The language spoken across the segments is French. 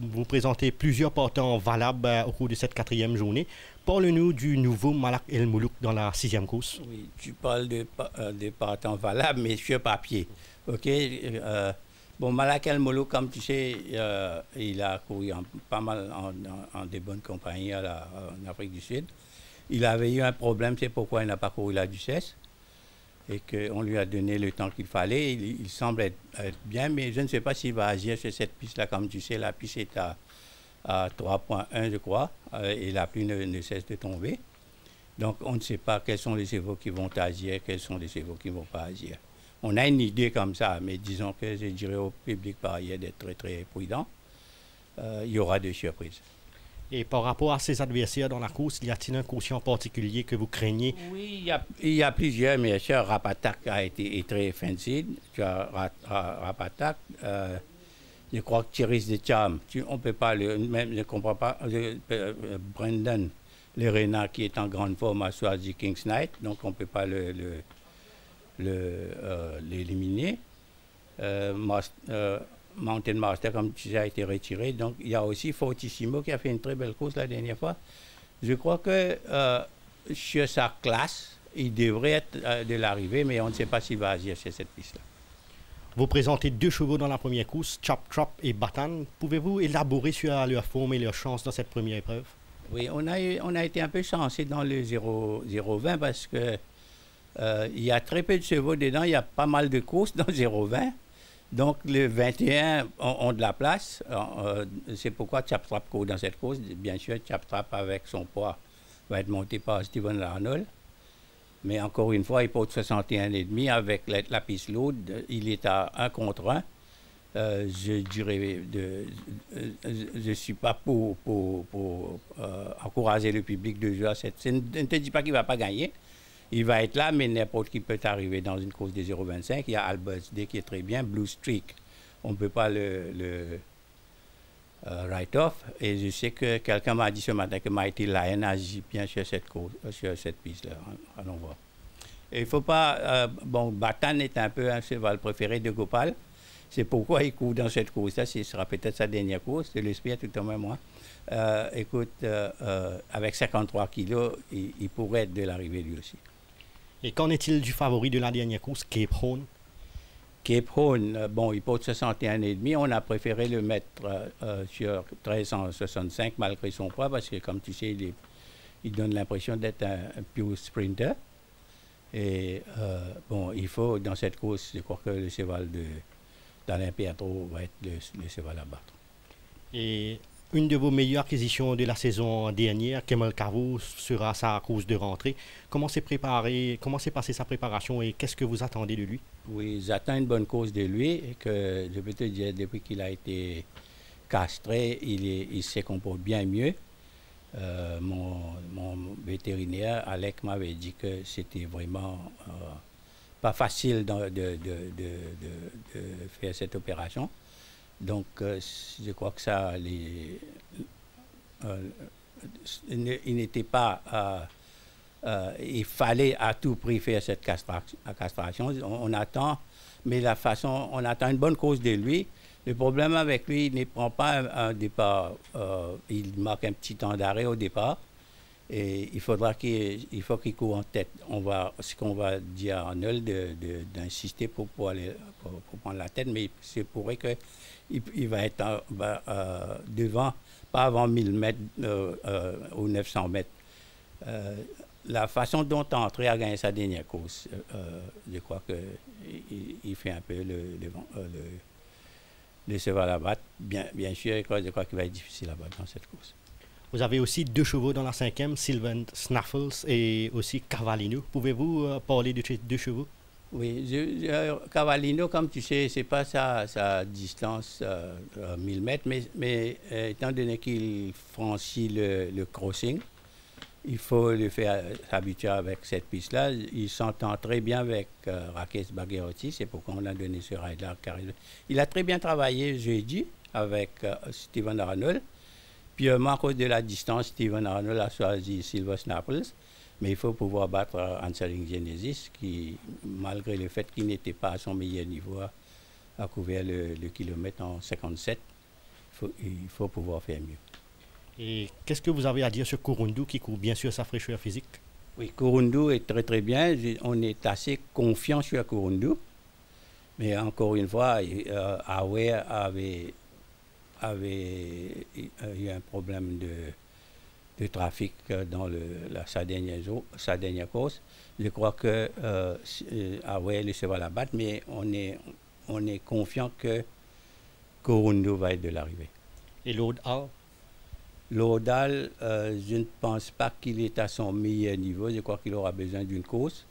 vous présentez plusieurs partants valables au cours de cette quatrième journée. Parle-nous du nouveau Malak El Moulouk dans la sixième course. Oui, tu parles de partants valables, mais sur papier. OK? Bon, Malak El Moulouk, comme tu sais, il a couru pas mal en des bonnes compagnies en Afrique du Sud. Il avait eu un problème, c'est pourquoi il n'a pas couru la Duchesse. Et qu'on lui a donné le temps qu'il fallait. Il semble être bien, mais je ne sais pas s'il va agir sur cette piste-là. Comme tu sais, la piste est à 3,1, je crois, et la pluie ne cesse de tomber. Donc, on ne sait pas quels sont les chevaux qui vont agir, quels sont les chevaux qui ne vont pas agir. On a une idée comme ça, mais disons que je dirais au public par ailleurs d'être très, très prudent. Il y aura des surprises. Et par rapport à ses adversaires dans la course, y a-t-il un quotient particulier que vous craignez? Oui, il y a plusieurs, mais sûr, Rapatak a été très fancy. Tu as Rapatak. Je crois que Cherish the Charm, on ne peut pas même je ne comprends pas. Brendan Lerena qui est en grande forme a choisi King's Knight, donc on ne peut pas l'éliminer. Mountain Master, comme tu sais, a été retiré. Donc, il y a aussi Fortissimo qui a fait une très belle course la dernière fois. Je crois que sur sa classe, il devrait être de l'arrivée, mais on ne sait pas s'il va agir sur cette piste-là. Vous présentez deux chevaux dans la première course, Chop Trop et Batan. Pouvez-vous élaborer sur leur forme et leur chance dans cette première épreuve? Oui, on a été un peu chanceux dans le 0,20 parce que il y a très peu de chevaux dedans. Il y a pas mal de courses dans le 0,20. Donc, les 21 ont de la place. C'est pourquoi Chap Trap court dans cette course. Bien sûr, Chap Trap, avec son poids, va être monté par Steven Arnold. Mais encore une fois, il porte 61,5 avec la piste lourde. Il est à 1 contre 1. Je dirais, je ne suis pas pour encourager le public de jouer à cette scène. Je ne te dis pas qu'il ne va pas gagner. Il va être là, mais n'importe qui peut arriver dans une course de 0,25. Il y a Albert Day qui est très bien. Blue Streak, on ne peut pas le write-off. Et je sais que quelqu'un m'a dit ce matin que Mighty Lion agit bien sur cette course, sur cette piste-là. Allons voir. Et il ne faut pas... Batan est un peu un cheval préféré de Gopal. C'est pourquoi il court dans cette course-là. Ce sera peut-être sa dernière course. Je l'espère tout au moins, moi. Avec 53 kilos, il pourrait être de l'arrivée lui aussi. Et qu'en est-il du favori de la dernière course, Cape Horn? Cape Horn, il porte 61,5. On a préféré le mettre sur 1365 malgré son poids parce que, comme tu sais, il donne l'impression d'être un pure sprinter. Et il faut, dans cette course, je crois que le cheval d'Alain Pietro va être le cheval à battre. Et une de vos meilleures acquisitions de la saison dernière, Kemal Cavo, sera sa course de rentrée. Comment s'est passée sa préparation et qu'est-ce que vous attendez de lui? Oui, j'attends une bonne course de lui et que je peux te dire, depuis qu'il a été castré, il se comporte bien mieux. Mon vétérinaire, Alec, m'avait dit que c'était vraiment pas facile de faire cette opération. Donc, je crois que ça, il n'était pas... il fallait à tout prix faire cette castration. On attend, mais on attend une bonne cause de lui. Le problème avec lui, il ne prend pas un départ. Il marque un petit temps d'arrêt au départ. Et il faut qu'il court en tête. Ce qu'on va dire à Arnold d'insister pour prendre la tête, mais c'est pourrait qu'il va être devant, pas avant 1000 mètres ou 900 mètres. La façon dont Entré a gagné sa dernière course, je crois qu'il fait un peu le cheval à battre. Bien sûr, je crois qu'il va être difficile à battre dans cette course. Vous avez aussi deux chevaux dans la cinquième, Sylvan Snaffles et aussi Cavallino. Pouvez-vous parler de ces deux chevaux? Oui, Cavallino, comme tu sais, ce n'est pas sa distance 1000 mètres, mais étant donné qu'il franchit le crossing, il faut le faire s'habituer avec cette piste-là. Il s'entend très bien avec Rakesh Bagherotti, c'est pourquoi on a donné ce ride-là. Il a très bien travaillé jeudi avec Steven Arnold. Puis, à cause de la distance, Steven Arnold a choisi Silver Snapples. Mais il faut pouvoir battre Answering Genesis, qui, malgré le fait qu'il n'était pas à son meilleur niveau, a couvert le kilomètre en 57. Il il faut pouvoir faire mieux. Et qu'est-ce que vous avez à dire sur Kurundu qui court bien sûr sa fraîcheur physique? Oui, Kurundu est très très bien. On est assez confiant sur Kurundu. Mais encore une fois, Awe avait eu un problème de trafic dans sa dernière course. Je crois que Awe le va la battre, mais on est confiant que Kurundu va être de l'arrivée. Et l'Aude A? L'Odal, je ne pense pas qu'il est à son meilleur niveau. Je crois qu'il aura besoin d'une course.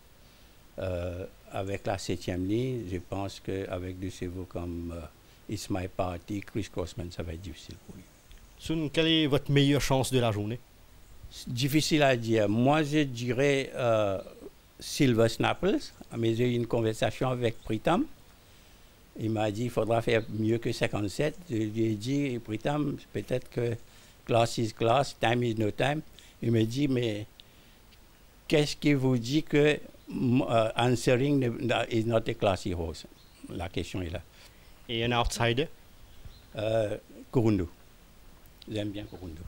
Avec la 7e ligne, je pense qu'avec des chevaux comme Ismail Parati, Chris Crossman, ça va être difficile pour lui. Sun, quelle est votre meilleure chance de la journée? Difficile à dire. Moi, je dirais Silver Snapples. Mais j'ai eu une conversation avec Pritam. Il m'a dit qu'il faudra faire mieux que 57. Je lui ai dit, Pritam, peut-être que class is class, time is no time. Il me dit, mais qu'est-ce qui vous dit que answering is not a classy horse? La question est là. Et un outsider? Kurundu. J'aime bien Kurundu.